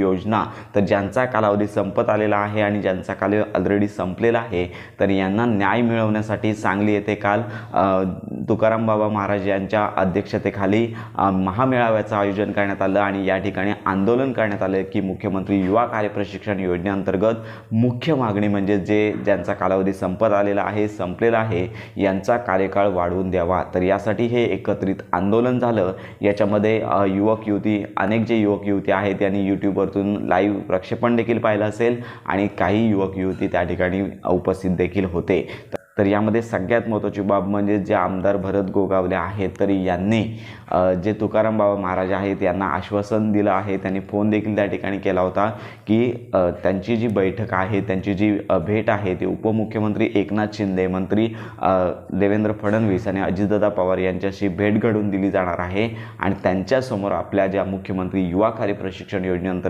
योजना, तर ज्यांचा कालावधी संपत आलेला आहे आणि ज्यांचा कालावधी ऑलरेडी संपलेला आहे, तर यांना न्याय मिळवण्यासाठी सांगली येथे काल तुकाराम बाबा महाराज यांच्या अध्यक्षतेखाली महामेळाव्याचं आयोजन करण्यात आलं आणि या ठिकाणी आंदोलन करण्यात आलं की मुख्यमंत्री युवा कार्यप्रशिक्षण योजनेअंतर्गत मुख्य मागणी म्हणजे ज्यांचा कालावधी संपत आलेला आहे, संपलेला आहे, यांचा कार्यकाळ वाढवून द्यावा। तर यासाठी हे एकत्रित आंदोलन झालं। याच्यामध्ये युवक युवती, अनेक जे युवक युवती आहेत त्यांनी यूट्यूबवरतून लाईव्ह प्रक्षेपण देखील पाहिलं असेल आणि काही युवक युवती त्या ठिकाणी उपस्थित देखील होते। तर यामध्ये सगळ्यात महत्त्वाची बाब म्हणजे जे आमदार भरत गोगावले आहेत, तर यांनी जे तुकाराम बाबा महाराज आहेत यांना आश्वासन दिलं आहे। त्यांनी फोन देखील त्या ठिकाणी केला होता की त्यांची जी बैठक आहे, त्यांची जी भेट आहे ती उपमुख्यमंत्री एकनाथ शिंदे, मंत्री देवेंद्र फडणवीस आणि अजितदादा पवार यांच्याशी भेट घडवून दिली जाणार आहे आणि त्यांच्यासमोर आपल्या ज्या मुख्यमंत्री युवा कार्यप्रशिक्षण योजनेअंतर्गत